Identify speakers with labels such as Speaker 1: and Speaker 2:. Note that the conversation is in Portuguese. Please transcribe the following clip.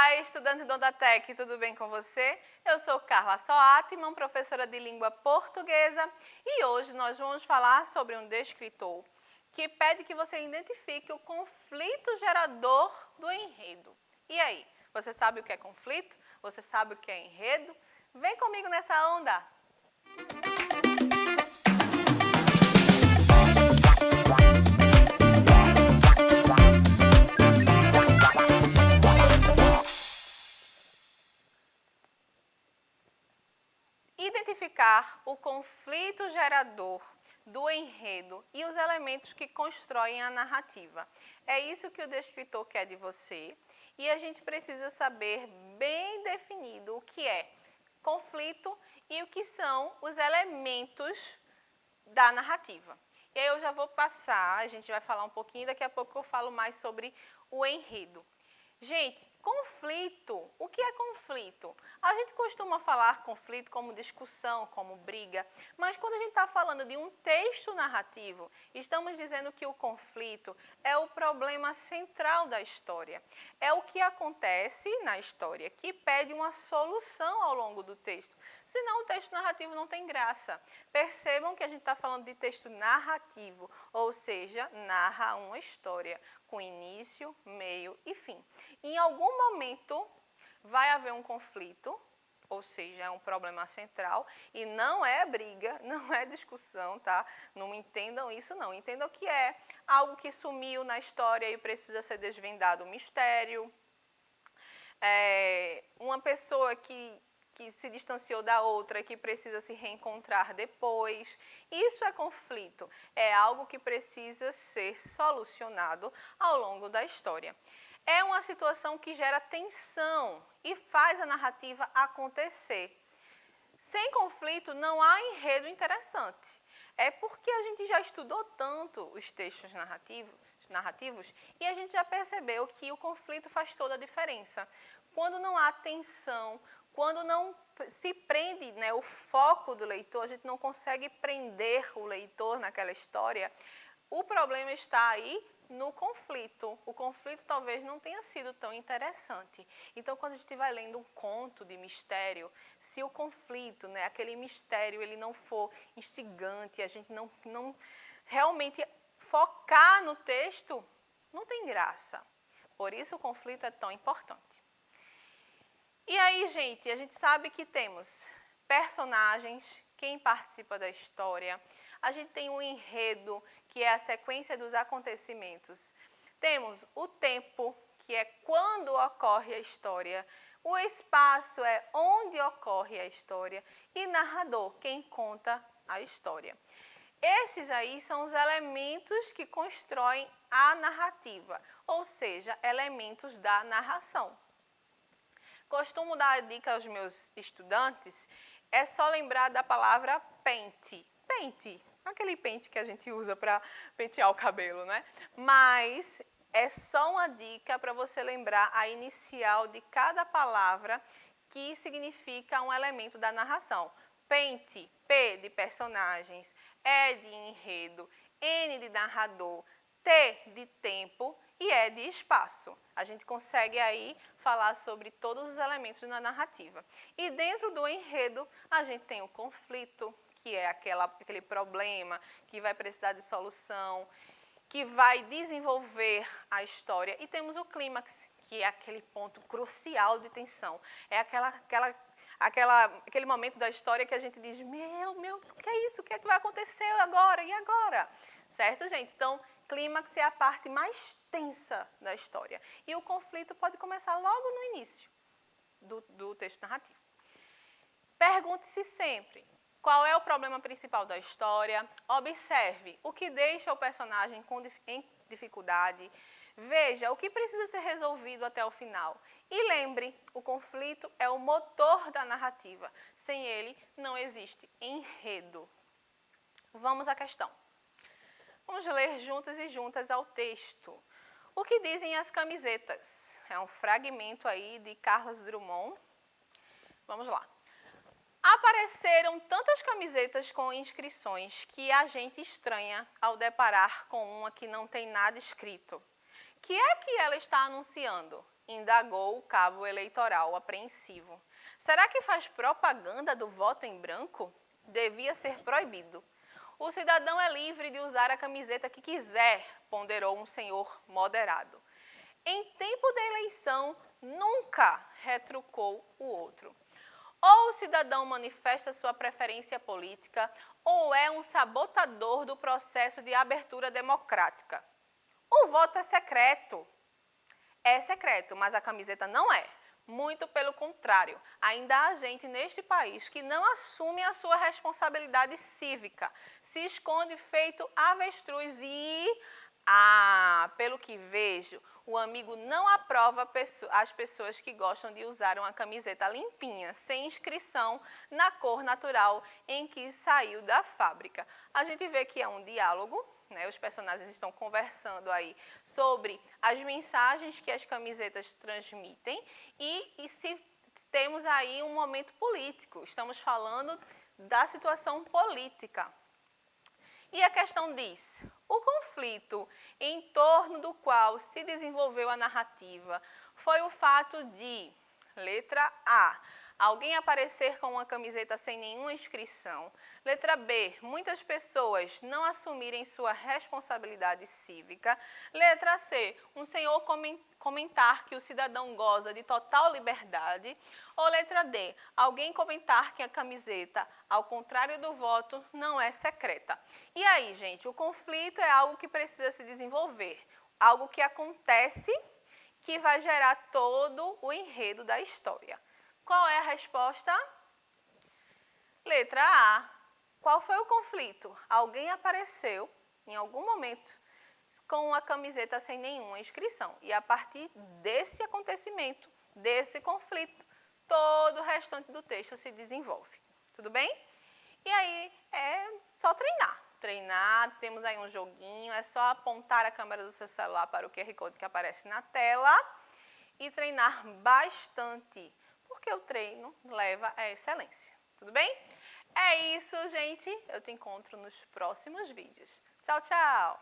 Speaker 1: Olá, estudante do Ondatec, tudo bem com você? Eu sou Carla Soatman, professora de língua portuguesa, e hoje nós vamos falar sobre um descritor que pede que você identifique o conflito gerador do enredo. E aí, você sabe o que é conflito? Você sabe o que é enredo? Vem comigo nessa onda! Identificar o conflito gerador do enredo e os elementos que constroem a narrativa. É isso que o descritor quer de você e a gente precisa saber bem definido o que é conflito e o que são os elementos da narrativa. E aí eu já vou passar, a gente vai falar um pouquinho, daqui a pouco eu falo mais sobre o enredo. Gente, conflito, o que é conflito? A gente costuma falar conflito como discussão, como briga, mas quando a gente está falando de um texto narrativo, estamos dizendo que o conflito é o problema central da história. É o que acontece na história, que pede uma solução ao longo do texto. Senão o texto narrativo não tem graça. Percebam que a gente está falando de texto narrativo, ou seja, narra uma história com início, meio e fim. Em algum momento vai haver um conflito, ou seja, é um problema central, e não é briga, não é discussão, tá? Não entendam isso não, entendam que é algo que sumiu na história e precisa ser desvendado o mistério. Uma pessoa que se distanciou da outra e que precisa se reencontrar depois. Isso é conflito, é algo que precisa ser solucionado ao longo da história. É uma situação que gera tensão e faz a narrativa acontecer. Sem conflito não há enredo interessante. É porque a gente já estudou tanto os textos narrativos e a gente já percebeu que o conflito faz toda a diferença. Quando não há tensão, quando não se prende, né, o foco do leitor, a gente não consegue prender o leitor naquela história, o problema está aí no conflito. O conflito talvez não tenha sido tão interessante. Então, quando a gente vai lendo um conto de mistério, se o conflito, né, aquele mistério, ele não for instigante, a gente não realmente focar no texto, não tem graça. Por isso o conflito é tão importante. E aí, gente, a gente sabe que temos personagens, quem participa da história, a gente tem um enredo, que é a sequência dos acontecimentos. Temos o tempo, que é quando ocorre a história, o espaço é onde ocorre a história e narrador, quem conta a história. Esses aí são os elementos que constroem a narrativa, ou seja, elementos da narração. Costumo dar a dica aos meus estudantes, é só lembrar da palavra pente. Pente, aquele pente que a gente usa para pentear o cabelo, né? Mas é só uma dica para você lembrar a inicial de cada palavra que significa um elemento da narração. Pente, P de personagens, E de enredo, N de narrador, T de tempo e E de espaço. A gente consegue aí falar sobre todos os elementos na narrativa. E dentro do enredo, a gente tem o conflito, que é aquele problema que vai precisar de solução, que vai desenvolver a história. E temos o clímax, que é aquele ponto crucial de tensão. É aquele momento da história que a gente diz, meu, o que é isso? O que é que vai acontecer agora? E agora? Certo, gente? Então, clímax é a parte mais tensa da história. E o conflito pode começar logo no início do texto narrativo. Pergunte-se sempre, qual é o problema principal da história? Observe o que deixa o personagem em dificuldade. Veja o que precisa ser resolvido até o final. E lembre, o conflito é o motor da narrativa. Sem ele, não existe enredo. Vamos à questão. Vamos ler juntos e juntas ao texto. O que dizem as camisetas? É um fragmento aí de Carlos Drummond. Vamos lá. Apareceram tantas camisetas com inscrições que a gente estranha ao deparar com uma que não tem nada escrito. Que é que ela está anunciando? indagou o cabo eleitoral apreensivo. Será que faz propaganda do voto em branco? Devia ser proibido. O cidadão é livre de usar a camiseta que quiser, ponderou um senhor moderado. Em tempo da eleição, nunca retrucou o outro. Ou o cidadão manifesta sua preferência política, ou é um sabotador do processo de abertura democrática. O voto é secreto. É secreto, mas a camiseta não é. Muito pelo contrário, ainda há gente neste país que não assume a sua responsabilidade cívica, se esconde feito avestruz e, pelo que vejo, o amigo não aprova as pessoas que gostam de usar uma camiseta limpinha, sem inscrição na cor natural em que saiu da fábrica. A gente vê que é um diálogo, né? Os personagens estão conversando aí sobre as mensagens que as camisetas transmitem e se temos aí um momento político, estamos falando da situação política. E a questão diz, o conflito em torno do qual se desenvolveu a narrativa foi o fato de, letra A, alguém aparecer com uma camiseta sem nenhuma inscrição. Letra B, muitas pessoas não assumirem sua responsabilidade cívica. Letra C, um senhor comentar que o cidadão goza de total liberdade. Ou letra D, alguém comentar que a camiseta, ao contrário do voto, não é secreta. E aí, gente, o conflito é algo que precisa se desenvolver, algo que acontece que vai gerar todo o enredo da história. Qual é a resposta? Letra A. Qual foi o conflito? Alguém apareceu em algum momento com uma camiseta sem nenhuma inscrição. E a partir desse acontecimento, desse conflito, todo o restante do texto se desenvolve. Tudo bem? E aí é só treinar. Treinar, temos aí um joguinho, é só apontar a câmera do seu celular para o QR Code que aparece na tela e treinar bastante, porque o treino leva à excelência. Tudo bem? É isso, gente. Eu te encontro nos próximos vídeos. Tchau, tchau!